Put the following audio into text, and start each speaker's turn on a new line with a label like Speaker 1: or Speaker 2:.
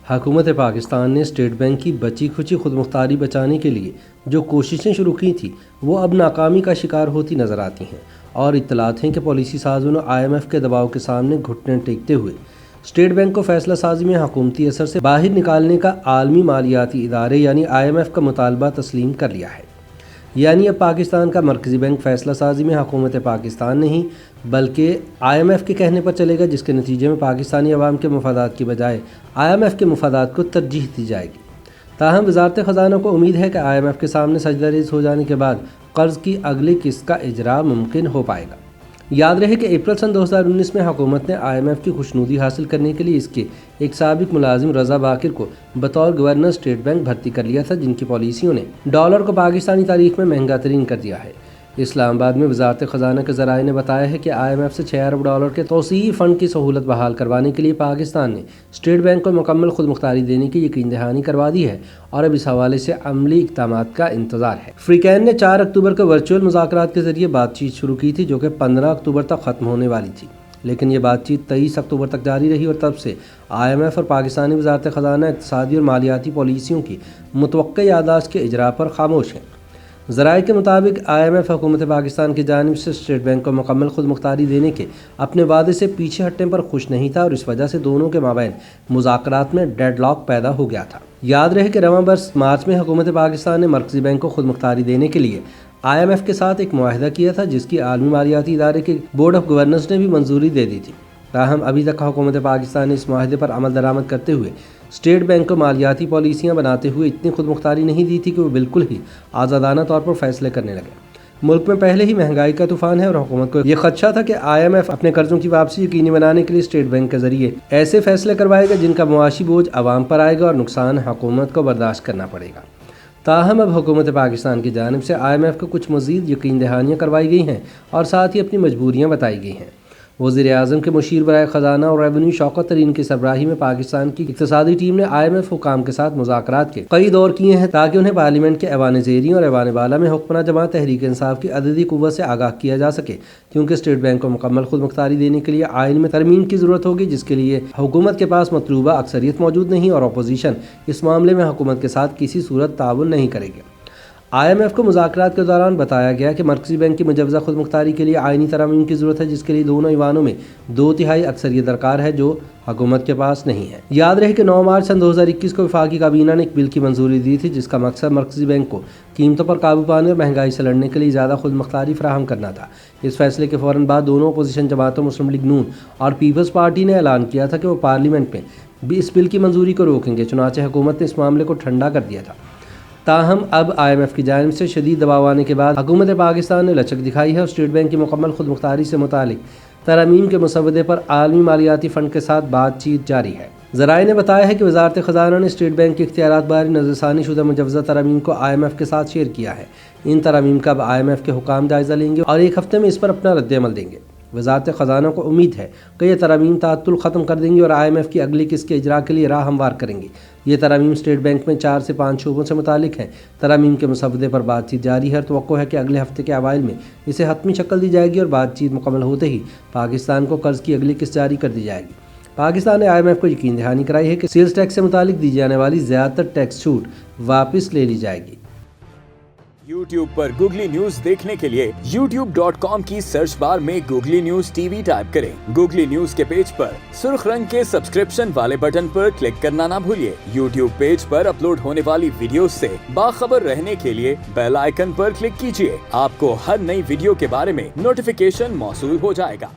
Speaker 1: حکومت پاکستان نے state bank کی بچی کھچی خود مختاری بچانے کے لیے جو کوششیں شروع کی تھیں وہ اب ناکامی کا شکار ہوتی نظر آتی ہیں، اور اطلاعات ہیں کہ پالیسی سازوں نے IMF کے دباؤ کے سامنے گھٹنے ٹیکتے ہوئے اسٹیٹ بینک کو فیصلہ سازی میں حکومتی اثر سے باہر نکالنے کا عالمی مالیاتی ادارے یعنی IMF کا مطالبہ تسلیم کر لیا ہے۔ یعنی اب پاکستان کا مرکزی بینک فیصلہ سازی میں حکومت پاکستان نہیں بلکہ IMF کے کہنے پر چلے گا، جس کے نتیجے میں پاکستانی عوام کے مفادات کی بجائے IMF کے مفادات کو ترجیح دی جائے گی۔ تاہم وزارت خزانہ کو امید ہے کہ IMF کے سامنے سجدہ ریز ہو جانے کے بعد قرض کی اگلی قسط کا اجرا ممکن ہو پائے گا۔ یاد رہے کہ اپریل سن 2019 میں حکومت نے IMF کی خوشنودی حاصل کرنے کے لیے اس کے ایک سابق ملازم رضا باقر کو بطور گورنر اسٹیٹ بینک بھرتی کر لیا تھا، جن کی پالیسیوں نے ڈالر کو پاکستانی تاریخ میں مہنگا ترین کر دیا ہے۔ اسلام آباد میں وزارت خزانہ کے ذرائع نے بتایا ہے کہ IMF سے 6 ارب ڈالر کے توسیعی فنڈ کی سہولت بحال کروانے کے لیے پاکستان نے اسٹیٹ بینک کو مکمل خود مختاری دینے کی یقین دہانی کروا دی ہے، اور اب اس حوالے سے عملی اقدامات کا انتظار ہے۔ فریقین نے 4 اکتوبر کو ورچوئل مذاکرات کے ذریعے بات چیت شروع کی تھی، جو کہ 15 اکتوبر تک ختم ہونے والی تھی، لیکن یہ بات چیت 23 اکتوبر تک جاری رہی، اور تب سے IMF اور پاکستانی وزارت خزانہ اقتصادی اور مالیاتی پالیسیوں کی متوقع یادداشت کے اجرا پر خاموش ہیں۔ ذرائع کے مطابق IMF حکومت پاکستان کی جانب سے اسٹیٹ بینک کو مکمل خود مختاری دینے کے اپنے وعدے سے پیچھے ہٹنے پر خوش نہیں تھا، اور اس وجہ سے دونوں کے مابین مذاکرات میں ڈیڈ لاک پیدا ہو گیا تھا۔ یاد رہے کہ رواں برس مارچ میں حکومت پاکستان نے مرکزی بینک کو خود مختاری دینے کے لیے IMF کے ساتھ ایک معاہدہ کیا تھا، جس کی عالمی مالیاتی ادارے کے بورڈ آف گورنرز نے بھی منظوری دے دی تھی۔ تاہم ابھی تک حکومت پاکستان نے اس معاہدے پر عمل درآمد کرتے ہوئے اسٹیٹ بینک کو مالیاتی پالیسیاں بناتے ہوئے اتنی خود مختاری نہیں دی تھی کہ وہ بالکل ہی آزادانہ طور پر فیصلے کرنے لگے۔ ملک میں پہلے ہی مہنگائی کا طوفان ہے، اور حکومت کو یہ خدشہ تھا کہ IMF اپنے قرضوں کی واپسی یقینی بنانے کے لیے اسٹیٹ بینک کے ذریعے ایسے فیصلے کروائے گا جن کا معاشی بوجھ عوام پر آئے گا اور نقصان حکومت کو برداشت کرنا پڑے گا۔ تاہم اب حکومت پاکستان کی جانب سے IMF کو کچھ مزید یقین دہانیاں کروائی گئی ہیں، اور ساتھ ہی اپنی مجبوریاں بتائی گئی ہیں۔ وزیر اعظم کے مشیر برائے خزانہ اور ریونیو شوکت ترین کی سربراہی میں پاکستان کی اقتصادی ٹیم نے IMF حکام کے ساتھ مذاکرات کے کئی دور کیے ہیں، تاکہ انہیں پارلیمنٹ کے ایوان زیریں اور ایوان بالا میں حکمراں جماعت تحریک انصاف کی عددی قوت سے آگاہ کیا جا سکے، کیونکہ اسٹیٹ بینک کو مکمل خود مختاری دینے کے لیے آئین میں ترمیم کی ضرورت ہوگی، جس کے لیے حکومت کے پاس مطلوبہ اکثریت موجود نہیں، اور اپوزیشن اس معاملے میں حکومت کے ساتھ کسی صورت تعاون نہیں کرے گی۔ IMF کو مذاکرات کے دوران بتایا گیا کہ مرکزی بینک کی مجوزہ خود مختاری کے لیے آئینی ترامیم کی ضرورت ہے، جس کے لیے دونوں ایوانوں میں 2/3 اکثریت درکار ہے، جو حکومت کے پاس نہیں ہے۔ یاد رہے کہ 9 مارچ سن 2021 کو وفاقی کابینہ نے ایک بل کی منظوری دی تھی، جس کا مقصد مرکزی بینک کو قیمتوں پر قابو پانے اور مہنگائی سے لڑنے کے لیے زیادہ خود مختاری فراہم کرنا تھا۔ اس فیصلے کے فوراً بعد دونوں اپوزیشن جماعتوں مسلم لیگ نون اور پیپلز پارٹی نے اعلان کیا تھا کہ وہ پارلیمنٹ میں بھی اس بل کی منظوری کو روکیں گے، چنانچہ حکومت نے اس معاملے کو ٹھنڈا کر دیا تھا۔ تاہم اب IMF کی جانب سے شدید دباؤ آنے کے بعد حکومت پاکستان نے لچک دکھائی ہے، اور اسٹیٹ بینک کی مکمل خود مختاری سے متعلق ترامیم کے مسودے پر عالمی مالیاتی فنڈ کے ساتھ بات چیت جاری ہے۔ ذرائع نے بتایا ہے کہ وزارت خزانہ نے اسٹیٹ بینک کے اختیارات بارے نظرثانی شدہ مجوزہ ترامیم کو IMF کے ساتھ شیئر کیا ہے۔ ان ترامیم کا اب IMF کے حکام جائزہ لیں گے اور ایک ہفتے میں اس پر اپنا رد عمل دیں گے۔ وزارت خزانہ کو امید ہے کہ یہ ترامیم تعطل ختم کر دیں گی اور IMF کی اگلی قسط کے اجرا کے لیے راہ ہموار کریں گی۔ یہ ترامیم اسٹیٹ بینک میں 4 سے 5 شعبوں سے متعلق ہیں۔ ترامیم کے مسودے پر بات چیت جاری ہے، توقع ہے کہ اگلے ہفتے کے اوائل میں اسے حتمی شکل دی جائے گی، اور بات چیت مکمل ہوتے ہی پاکستان کو قرض کی اگلی قسط جاری کر دی جائے گی۔ پاکستان نے IMF کو یقین دہانی کرائی ہے کہ سیلز ٹیکس سے متعلق دی جانے والی زیادہ تر ٹیکس چھوٹ واپس لے لی جائے گی۔
Speaker 2: YouTube پر گوگلی نیوز دیکھنے کے لیے youtube.com کی سرچ بار میں گوگلی نیوز TV ٹائپ کریں۔ گوگلی نیوز کے پیج پر سرخ رنگ کے سبسکرپشن والے بٹن پر کلک کرنا نہ بھولیے۔ YouTube پیج پر اپلوڈ ہونے والی ویڈیوز سے باخبر رہنے کے لیے بیل آئیکن پر کلک کیجیے۔ آپ کو ہر نئی ویڈیو کے بارے میں نوٹیفیکیشن موصول ہو جائے گا۔